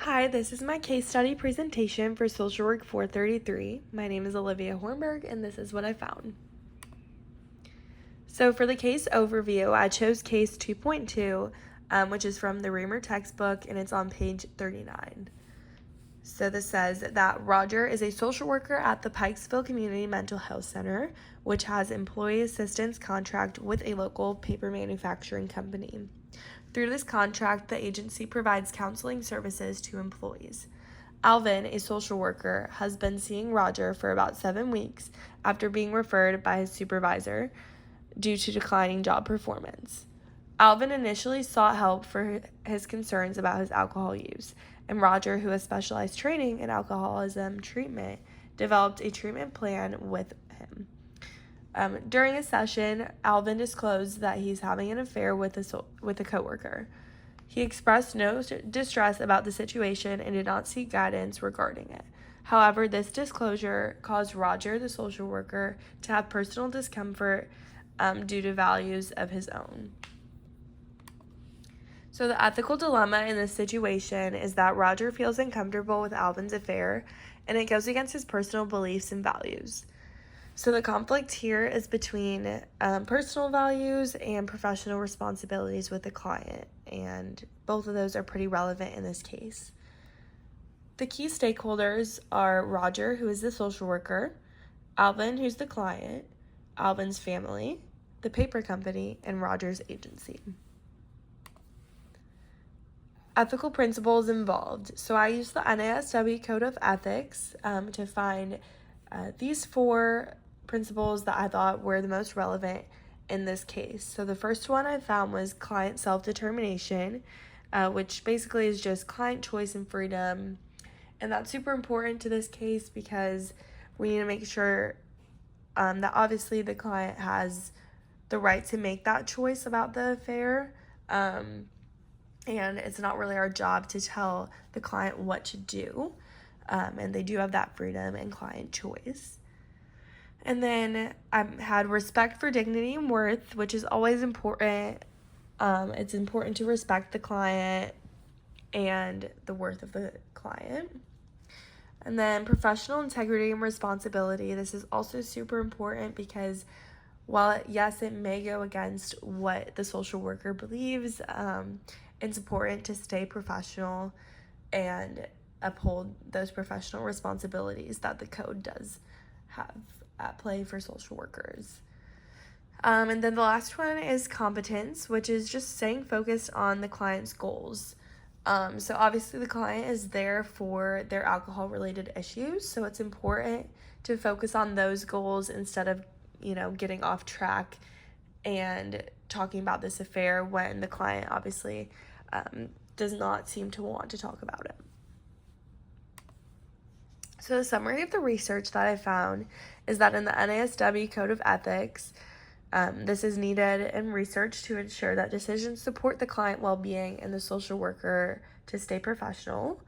Hi, this is my case study presentation for Social Work 433. My name is Olivia Hornberg, and this is what I found. So for the case overview, I chose case 2.2, which is from the Reamer textbook, and it's on page 39. So this says that Roger is a social worker at the Pikesville Community Mental Health Center, which has employee assistance contract with a local paper manufacturing company. Through this contract, the agency provides counseling services to employees. Alvin, a social worker, has been seeing Roger for about 7 weeks after being referred by his supervisor due to declining job performance. Alvin initially sought help for his concerns about his alcohol use, and Roger, who has specialized training in alcoholism treatment, developed a treatment plan with him. During a session, Alvin disclosed that he's having an affair with a coworker. He expressed no distress about the situation and did not seek guidance regarding it. However, this disclosure caused Roger, the social worker, to have personal discomfort due to values of his own. So the ethical dilemma in this situation is that Roger feels uncomfortable with Alvin's affair, and it goes against his personal beliefs and values. So the conflict here is between personal values and professional responsibilities with the client, and both of those are pretty relevant in this case. The key stakeholders are Roger, who is the social worker, Alvin, who's the client, Alvin's family, the paper company, and Roger's agency. Ethical principles involved. So I used the NASW Code of Ethics to find these 4 principles that I thought were the most relevant in this case. So the first one I found was client self-determination, which basically is just client choice and freedom. And that's super important to this case because we need to make sure that obviously the client has the right to make that choice about the affair. And it's not really our job to tell the client what to do. And they do have that freedom and client choice. And then I had respect for dignity and worth, which is always important. It's important to respect the client and the worth of the client. And then professional integrity and responsibility. This is also super important because while, yes, it may go against what the social worker believes, it's important to stay professional and uphold those professional responsibilities that the code does have at play for social workers. And then the last one is competence, which is just staying focused on the client's goals. So obviously the client is there for their alcohol-related issues, so it's important to focus on those goals instead of, getting off track and talking about this affair when the client obviously does not seem to want to talk about it. So the summary of the research that I found is that in the NASW Code of Ethics, this is needed in research to ensure that decisions support the client well-being and the social worker to stay professional.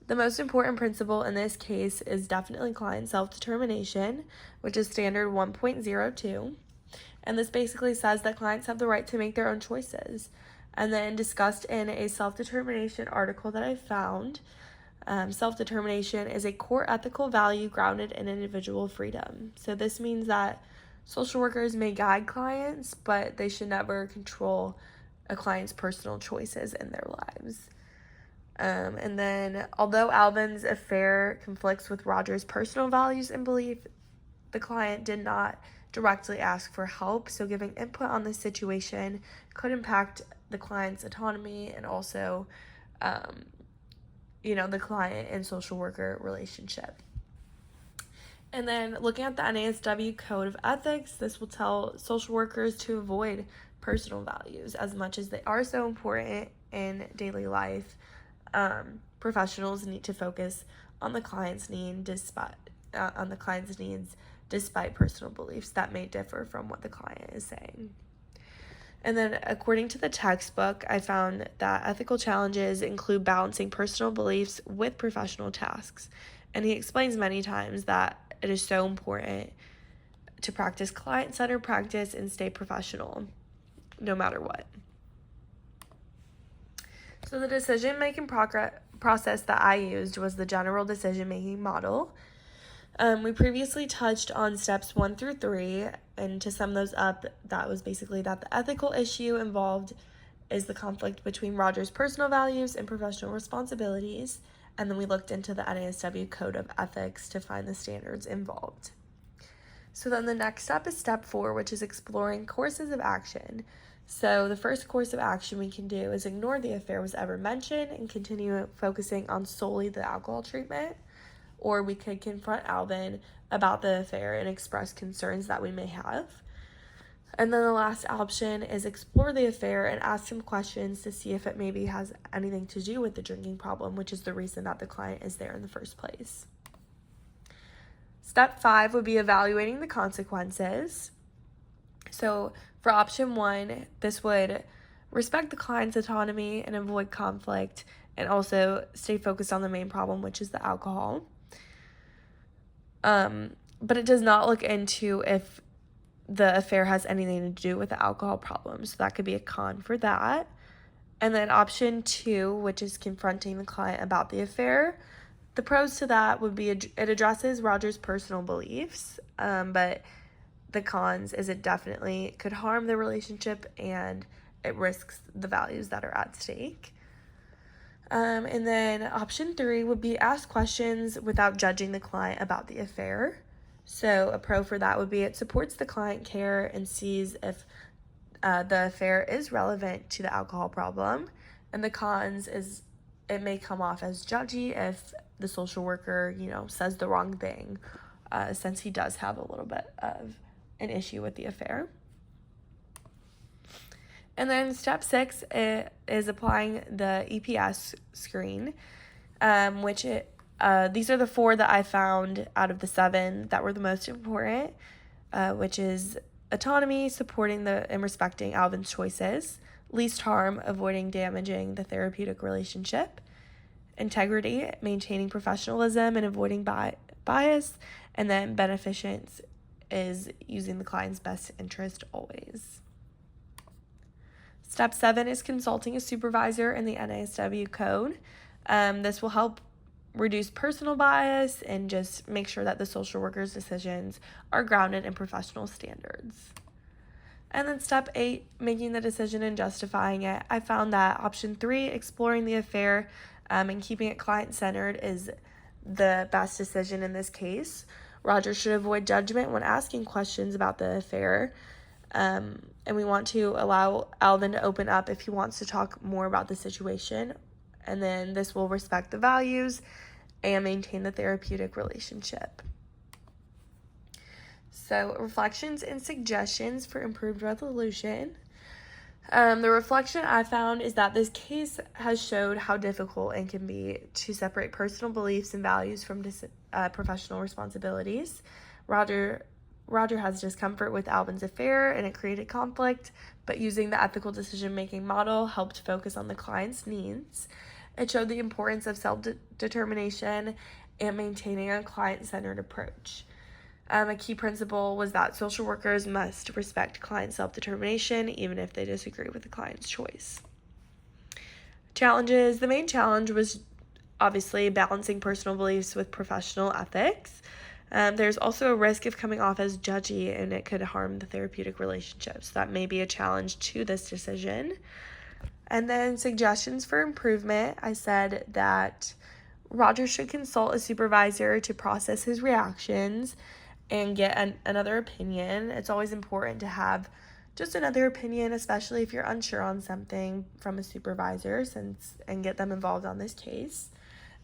The most important principle in this case is definitely client self-determination, which is standard 1.02. And this basically says that clients have the right to make their own choices. And then discussed in a self-determination article that I found, self-determination is a core ethical value grounded in individual freedom. So this means that social workers may guide clients, but they should never control a client's personal choices in their lives. And then, although Alvin's affair conflicts with Roger's personal values and belief, the client did not directly ask for help, so giving input on this situation could impact the client's autonomy and also, the client and social worker relationship. And then looking at the NASW Code of Ethics, this will tell social workers to avoid personal values as much as they are so important in daily life. Professionals need to focus on the client's needs despite personal beliefs that may differ from what the client is saying. And then according to the textbook, I found that ethical challenges include balancing personal beliefs with professional tasks. And he explains many times that it is so important to practice client-centered practice and stay professional no matter what. So the decision-making process that I used was the general decision-making model. We previously touched on steps 1 through 3, and to sum those up, that was basically that the ethical issue involved is the conflict between Roger's personal values and professional responsibilities, and then we looked into the NASW Code of Ethics to find the standards involved. So then the next step is step 4, which is exploring courses of action. So the first course of action we can do is ignore the affair was ever mentioned and continue focusing on solely the alcohol treatment. Or we could confront Alvin about the affair and express concerns that we may have. And then the last option is explore the affair and ask some questions to see if it maybe has anything to do with the drinking problem, which is the reason that the client is there in the first place. Step 5 would be evaluating the consequences. So for option 1, this would respect the client's autonomy and avoid conflict, and also stay focused on the main problem, which is the alcohol. But it does not look into if the affair has anything to do with the alcohol problem. So that could be a con for that. And then option 2, which is confronting the client about the affair. The pros to that would be it addresses Roger's personal beliefs, but the cons is it definitely could harm the relationship and it risks the values that are at stake. And then option 3 would be ask questions without judging the client about the affair. So a pro for that would be it supports the client care and sees if the affair is relevant to the alcohol problem. And the cons is it may come off as judgy if the social worker, says the wrong thing, since he does have a little bit of an issue with the affair. And then step 6 is applying the EPS screen, which these are the 4 that I found out of the 7 that were the most important, which is autonomy, supporting and respecting Alvin's choices, least harm, avoiding damaging the therapeutic relationship, integrity, maintaining professionalism and avoiding bias, and then beneficence is using the client's best interest always. Step 7 is consulting a supervisor in the NASW code. This will help reduce personal bias and just make sure that the social worker's decisions are grounded in professional standards. And then step 8, making the decision and justifying it. I found that option 3, exploring the affair and keeping it client-centered, is the best decision in this case. Roger should avoid judgment when asking questions about the affair. And we want to allow Alvin to open up if he wants to talk more about the situation. And then this will respect the values and maintain the therapeutic relationship. So reflections and suggestions for improved resolution. The reflection I found is that this case has showed how difficult it can be to separate personal beliefs and values from professional responsibilities. Roger has discomfort with Alvin's affair and it created conflict, but using the ethical decision-making model helped focus on the client's needs. It showed the importance of self-determination and maintaining a client-centered approach. A key principle was that social workers must respect client self-determination even if they disagree with the client's choice. Challenges. The main challenge was obviously balancing personal beliefs with professional ethics. There's also a risk of coming off as judgy and it could harm the therapeutic relationship. So that may be a challenge to this decision. And then suggestions for improvement. I said that Roger should consult a supervisor to process his reactions and get another opinion. It's always important to have just another opinion, especially if you're unsure on something, from a supervisor and get them involved on this case.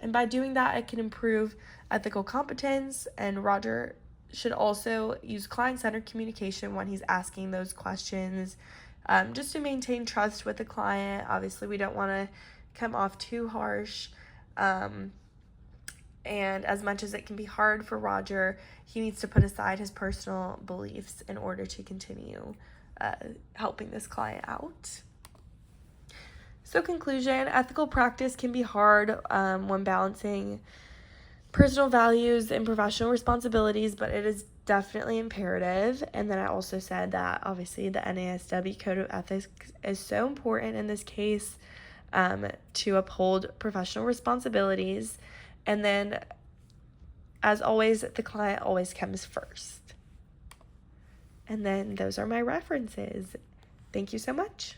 And by doing that, it can improve ethical competence, and Roger should also use client-centered communication when he's asking those questions, just to maintain trust with the client. Obviously, we don't want to come off too harsh, and as much as it can be hard for Roger, he needs to put aside his personal beliefs in order to continue helping this client out. So conclusion, ethical practice can be hard when balancing personal values and professional responsibilities, but it is definitely imperative. And then I also said that obviously the NASW Code of Ethics is so important in this case. to uphold professional responsibilities. And then, as always, the client always comes first. And then those are my references. Thank you so much.